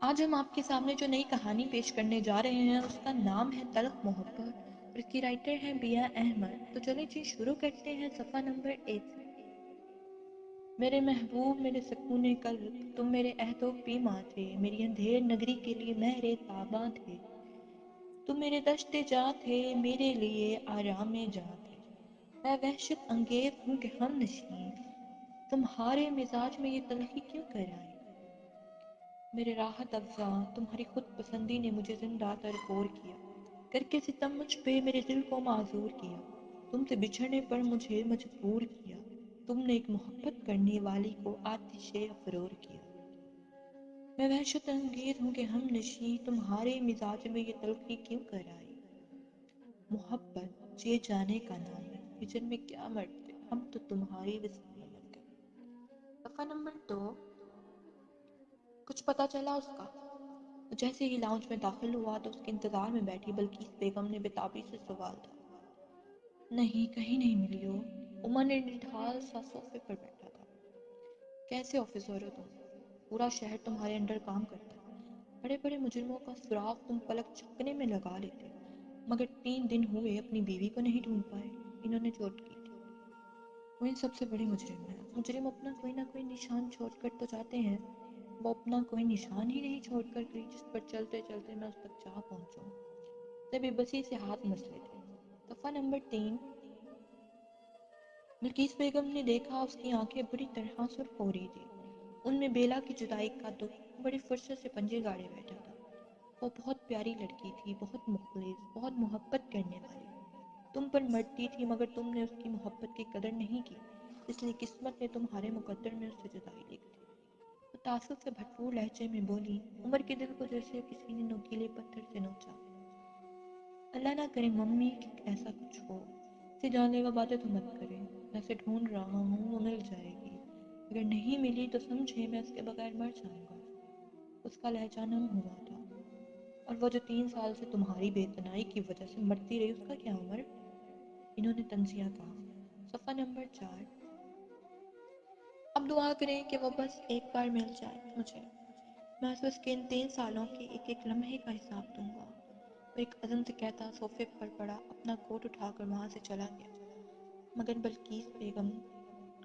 آج ہم آپ کے سامنے جو نئی کہانی پیش کرنے جا رہے ہیں اس کا نام ہے تلخ محبت اور اس کی رائٹر ہیں بیا احمد۔ تو چلیں جی شروع کرتے ہیں صفحہ نمبر 1 سے۔ میرے محبوب، میرے سکون قلب، تم میرے عہد و پیما تھے، میری اندھیر نگری کے لیے مہر تاباں تھے، تم میرے دشت جاں تھے، میرے لیے آرام جاں تھے۔ میں وحشت انگیز ہوں کہ ہم نشیں، تمہارے مزاج میں یہ تلخی کیوں کر آئی؟ میرے راحت افزا تمہاری خود پسندی نے مجھے زندہ تر کور کیا، کر کے ستم مجھ پہ میرے دل کو معذور کیا، تم سے بچھڑنے پر مجھے مجبور کیا، تم نے ایک محبت کرنے والی کو آتش افرور کیا۔ میں وحشت انگیز ہوں کہ ہم نشیں، تمہارے مزاج میں یہ تلخی کیوں کر آئی؟ محبت یہ جانے کا نام ہے، ہجر میں کیا مرتے ہم تو تمہاری وصل میں مر گئے۔ صفحہ نمبر 2۔ کچھ پتا چلا اس کا؟ جیسے ہی لاؤنج میں داخل ہوا تو اس کے انتظار میں بیٹھی بلقیس بیگم نے بےتابی سے سوال تھا۔ نہیں، کہیں نہیں ملی ہو۔ عمر نے نڈھال سا صوفے پر بیٹھا تھا۔ کیسے آفیسر ہو تم؟ پورا شہر تمہارے انڈر کام کرتا ہے، بڑے بڑے مجرموں کا سراغ تم پلک جھپکنے میں لگا لیتے، مگر 3 دن ہوئے اپنی بیوی کو نہیں ڈھونڈ پائے۔ انہوں نے چوٹ کی تھی۔ وہ ان سب سے بڑے مجرم ہیں۔ مجرم اپنا کوئی نہ کوئی نشان چھوڑ کر تو جاتے ہیں، وہ اپنا کوئی نشان ہی نہیں چھوڑ کر گئی جس پر چلتے چلتے میں اس تک جا پہنچوں۔ سے بے بسی سے ہاتھ مسلے تھے۔ صفحہ نمبر 3۔ بلقیس بیگم نے دیکھا اس کی آنکھیں بری طرح سرخ ہو رہی تھی۔ ان میں بیلا کی جدائی کا دکھ بڑی فرصت سے پنجے گاڑے بیٹھا تھا۔ وہ بہت پیاری لڑکی تھی، بہت مخلص، بہت محبت کرنے والی۔ تم پر مرتی تھی مگر تم نے اس کی محبت کی قدر نہیں کی، اس لیے قسمت نے تمہارے مقدر میں اس سے جدائی لکھ دی۔ وہ تعصب سے بھرپور لہجے میں بولی، عمر کے دل کو جیسے کسی نے نوکیلے پتھر سے نوچا۔ اللہ نہ کرے ممی کہ ایسا کچھ ہو، اسے جان لیوا باتیں تو مت کرے۔ میں اسے ڈھونڈ رہا ہوں، وہ مل جائے گی، اگر نہیں ملی تو سمجھے میں اس کے بغیر مر جاؤں گا۔ اس کا لہجہ نم ہوا تھا۔ اور وہ جو 3 سال سے تمہاری بے پناہی کی وجہ سے مرتی رہی، اس کا کیا عمر؟ انہوں نے طنزیہ کہا۔ صفحہ نمبر 4۔ اب دعا کریں کہ وہ بس ایک بار مل جائے مجھے، میں اس کے ان 3 سالوں کے ایک ایک لمحے کا حساب دوں گا۔ وہ ایک عزم سے کہتا صوفے پر پڑا، اپنا کوٹ اٹھا کر وہاں سے چلا گیا۔ مگر بلقیس بیگم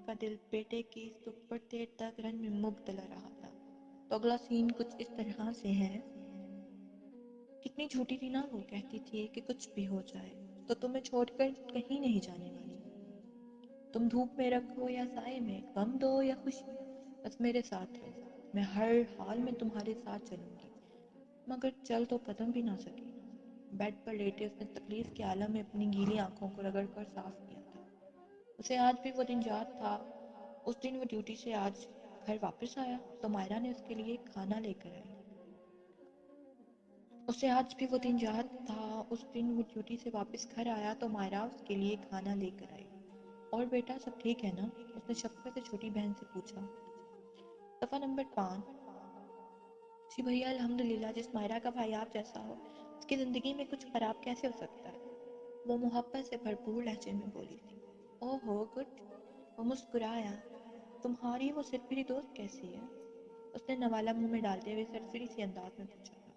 کا دل بیٹے کے اس دوپٹے تک رنج میں مبتلا رہا تھا۔ تو اگلا سین کچھ اس طرح سے ہے۔ کتنی جھوٹی تھی نا وہ، کہتی تھی کہ کچھ بھی ہو جائے تو تمہیں چھوڑ کر کہیں نہیں جانے والی، تم دھوپ میں رکھو یا سائے میں، غم دو یا خوشی، بس میرے ساتھ رہو، میں ہر حال میں تمہارے ساتھ چلوں گی۔ مگر چل تو قدم بھی نہ سکی۔ بیڈ پر لیٹے اس نے تکلیف کے عالم میں اپنی گیلی آنکھوں کو رگڑ کر صاف کیا تھا۔ اسے آج بھی وہ دن یاد تھا۔ اس دن وہ ڈیوٹی سے آج گھر واپس آیا تو مائرہ نے اس کے لیے کھانا لے کر آئی۔ اسے آج بھی وہ دن یاد تھا۔ اس دن وہ ڈیوٹی سے واپس گھر آیا تو مائرہ اس کے لیے کھانا لے کر آئی۔ اور بیٹا سب ٹھیک ہے نا؟ اس نے شفقت سے چھوٹی بہن سے پوچھا۔ صفحہ نمبر 5۔ جی بھیا الحمدللہ، جس مائرہ کا بھائی آپ جیسا ہو اس کی زندگی میں کچھ خراب کیسے ہو سکتا ہے؟ وہ محبت سے بھرپور لہجے میں بولی تھی۔ اوہ ہو گڈ۔ وہ مسکرایا۔ تمہاری وہ سرپری دوست کیسی ہے؟ اس نے نوالا منہ میں ڈالتے ہوئے سرسری سی انداز میں پوچھا تھا۔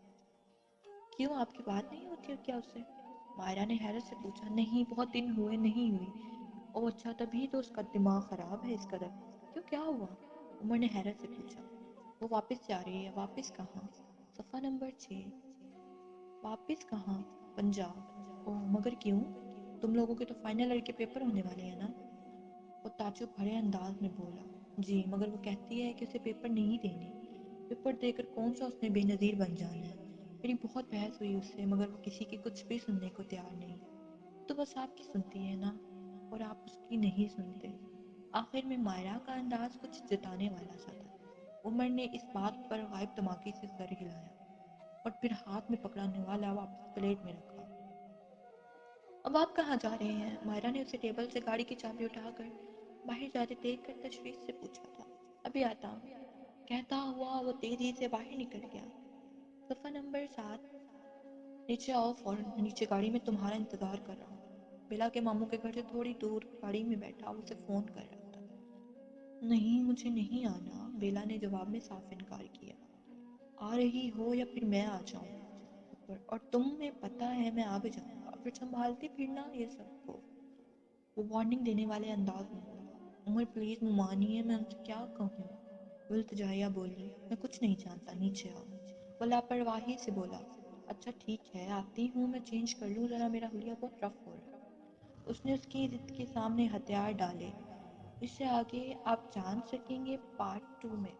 کیوں آپ کی بات نہیں ہوتی کیا اس سے؟ مائرہ نے حیرت سے پوچھا۔ نہیں، بہت دن ہوئے نہیں ہوئی۔ اوہ اچھا، تبھی تو اس کا دماغ خراب ہے اس قدر۔ کیوں، کیا ہوا؟ عمر نے حیرت سے پوچھا۔ وہ واپس جا رہی ہے۔ واپس کہاں؟ صفحہ نمبر 6۔ واپس کہاں؟ پنجاب۔ اوہ مگر کیوں؟ تم لوگوں کے تو فائنل ایئر کے پیپر ہونے والے ہیں نا؟ وہ تعجب بھرے انداز میں بولا۔ جی، مگر وہ کہتی ہے کہ اسے پیپر نہیں دینے۔ پیپر دے کر کون سا اس نے بے نظیر بن جانا ہے؟ میری بہت بحث ہوئی اس سے مگر وہ کسی کی کچھ بھی سننے کو تیار نہیں۔ تو بس آپ کی سنتی ہے نا، اور آپ اس کی نہیں سنتے۔ آخر میں مائرہ کا انداز کچھ جتانے والا سا تھا۔ عمر نے اس بات پر غائب دماغی سے سر ہلایا اور پھر ہاتھ میں پکڑا نوالا واپس پلیٹ میں رکھا۔ اب آپ کہاں جا رہے ہیں؟ مائرہ نے اسے ٹیبل سے گاڑی کی چابی اٹھا کر باہر جاتے دیکھ کر تشویش سے پوچھا تھا۔ ابھی آتا ہوں، کہتا ہوا وہ تیزی سے باہر نکل گیا۔ صفحہ نمبر 7۔ نیچے آؤ فوراً، میں نیچے گاڑی میں تمہارا انتظار کر رہا ہوں۔ بیلا کے ماموں کے گھر سے تھوڑی دور گاڑی میں بیٹھا وہ اسے فون کر رہا تھا۔ نہیں، مجھے نہیں آنا، بیلا نے جواب میں صاف انکار کیا۔ آ رہی ہو یا پھر میں آ جاؤں اوپر، اور تمہیں پتہ ہے میں آ بھی جاؤں گا، پھر سنبھالتی پھرنا یہ سب کو۔ وہ وارننگ دینے والے انداز میں بولا۔ عمر پلیز ممانیے، میں ان سے کیا کہوں؟ وہ التجائیہ بولی، میں کچھ نہیں جانتا، نیچے آؤ۔ وہ لاپرواہی سے بولا، اچھا ٹھیک ہے آتی ہوں، میں چینج کر لوں ذرا، میرا حلیہ بہت رف ہو رہا ہے۔ اس نے اس کی ضد کے سامنے ہتھیار ڈالے۔ اس سے آگے آپ جان سکیں گے پارٹ 2 میں۔